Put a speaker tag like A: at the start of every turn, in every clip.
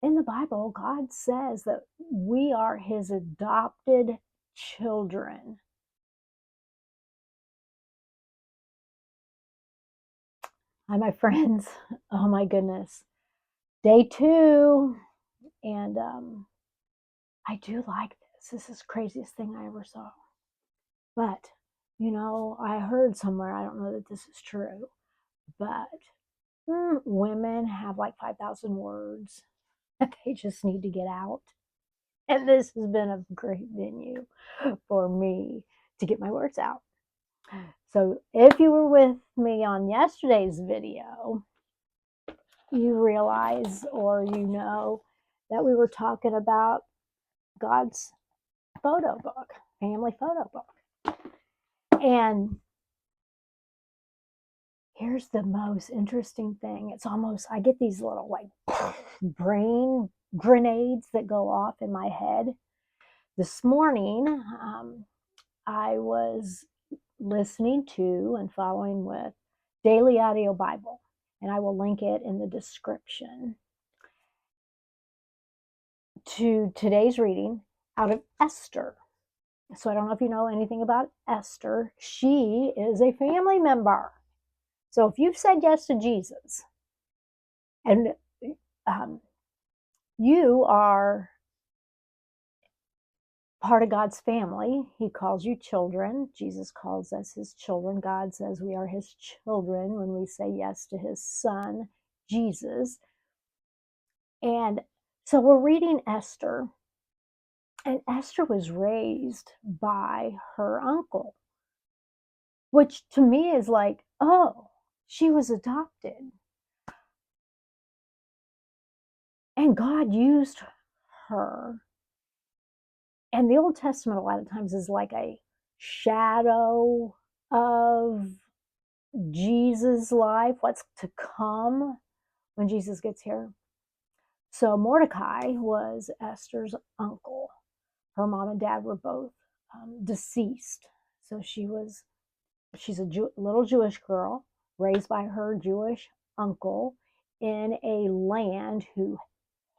A: in the Bible, God says that we are his adopted children. Hi, my friends. Oh my goodness. Day 2. And I do like this. This is the craziest thing I ever saw. But, I heard somewhere, I don't know that this is true, but women have like 5,000 words that they just need to get out. And this has been a great venue for me to get my words out. So if you were with me on yesterday's video, you realize or that we were talking about God's photo book, family photo book. And here's the most interesting thing. It's almost, I get these little like brain grenades that go off in my head. This morning, I was listening to and following with Daily Audio Bible, and I will link it in the description, to today's reading out of Esther. So I don't know if you know anything about Esther. She is a family member. So if you've said yes to Jesus and you are part of God's family, he calls you children. Jesus calls us his children. God says we are his children when we say yes to his son, Jesus. And so we're reading Esther, and Esther was raised by her uncle, which to me is like, oh, she was adopted. And God used her. And the Old Testament a lot of times is like a shadow of Jesus' life, what's to come when Jesus gets here. So Mordecai was Esther's uncle. Her mom and dad were both deceased. So she's a little Jewish girl raised by her Jewish uncle in a land who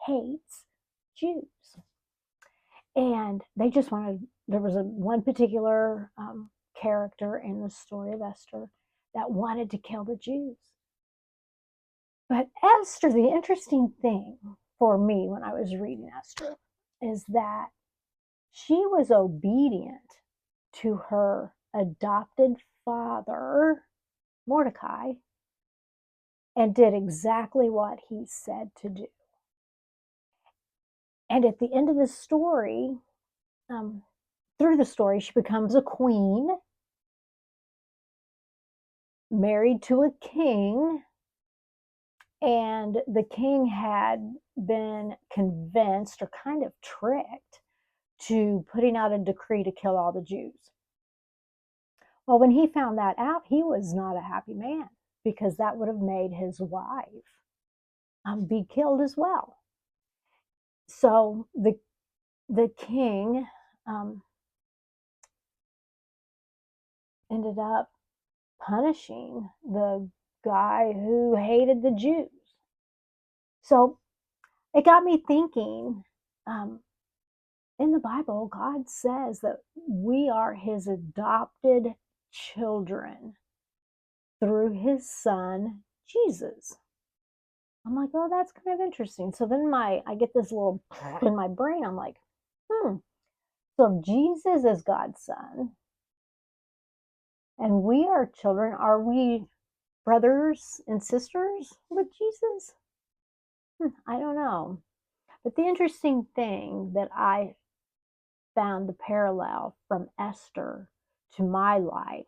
A: hates Jews. And they just there was one particular character in the story of Esther that wanted to kill the Jews. But Esther, the interesting thing for me when I was reading Esther is that she was obedient to her adopted father, Mordecai, and did exactly what he said to do. And at the end of the story, through the story, she becomes a queen, married to a king, and the king had been convinced or kind of tricked to putting out a decree to kill all the Jews. Well, when he found that out, he was not a happy man, because that would have made his wife be killed as well. So the king ended up punishing the guy who hated the Jews. So it got me thinking, in the Bible, God says that we are his adopted children through his son, Jesus. I'm like, oh, that's kind of interesting. So then I get this little in my brain. I'm like, so if Jesus is God's son and we are children, are we brothers and sisters with Jesus? I don't know. But the interesting thing that I found the parallel from Esther to my life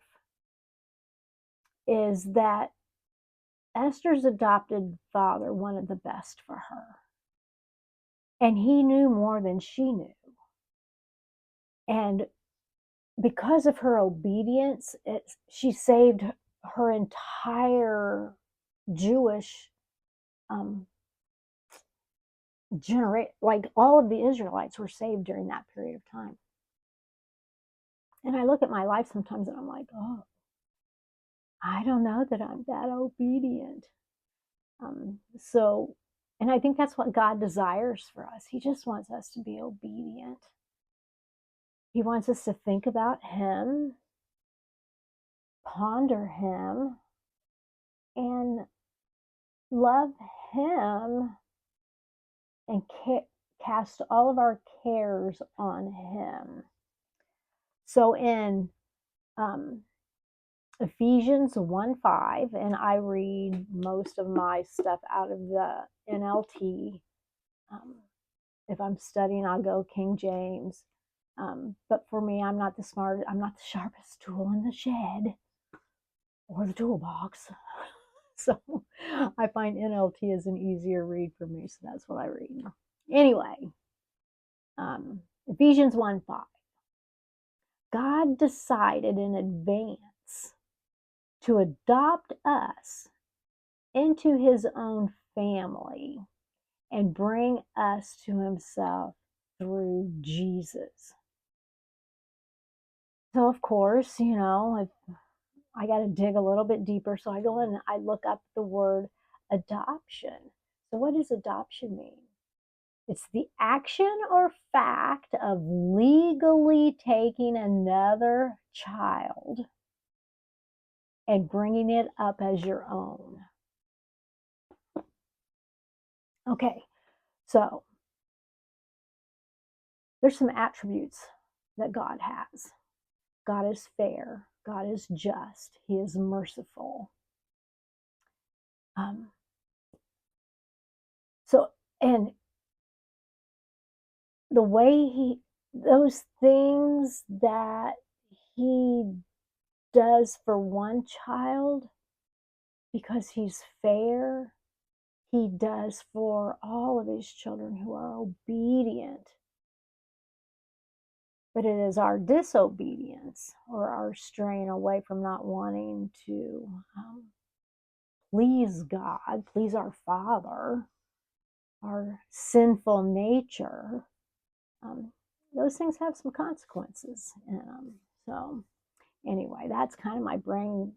A: is that Esther's adopted father wanted the best for her. And he knew more than she knew. And because of her obedience, she saved her entire Jewish generation. Like all of the Israelites were saved during that period of time. And I look at my life sometimes and I'm like, oh, I don't know that I'm that obedient. So And I think that's what God desires for us. He just wants us to be obedient. He wants us to think about Him, ponder Him, and love Him, and cast all of our cares on Him. So in Ephesians 1:5, and I read most of my stuff out of the NLT. If I'm studying, I'll go King James. But for me, I'm not the sharpest tool in the shed or the toolbox. So I find NLT is an easier read for me, so that's what I read. Anyway, Ephesians 1:5. God decided in advance to adopt us into His own family and bring us to Himself through Jesus. So, of course, if I got to dig a little bit deeper, so I go and I look up the word adoption. So, what does adoption mean? It's the action or fact of legally taking another child and bringing it up as your own. Okay, so there's some attributes that God has. God is fair. God is just. He is merciful. And the way those things that He does for one child, because He's fair, He does for all of His children who are obedient. But it is our disobedience or our straying away from not wanting to please God, please our Father, our sinful nature. Those things have some consequences in them. So anyway, that's kind of my brain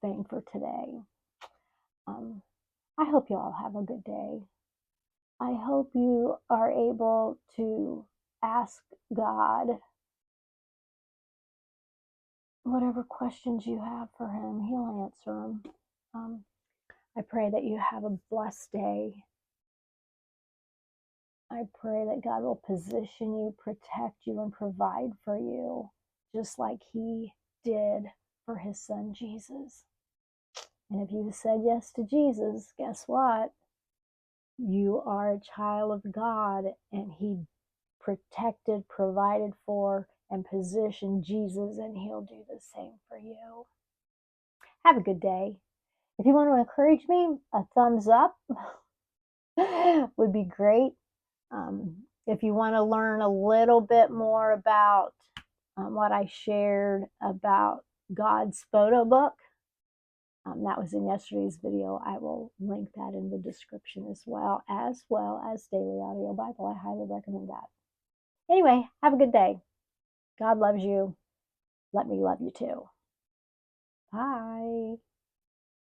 A: thing for today. I hope you all have a good day. I hope you are able to ask God whatever questions you have for Him. He'll answer them. I pray that you have a blessed day. I pray that God will position you, protect you, and provide for you, just like He did for His Son, Jesus. And if you said yes to Jesus, guess what? You are a child of God, and He protected, provided for, and positioned Jesus, and He'll do the same for you. Have a good day. If you want to encourage me, a thumbs up would be great. If you want to learn a little bit more about what I shared about God's photo book, that was in yesterday's video. I will link that in the description as well as Daily Audio Bible. I highly recommend that. Anyway, have a good day. God loves you. Let me love you too. Bye.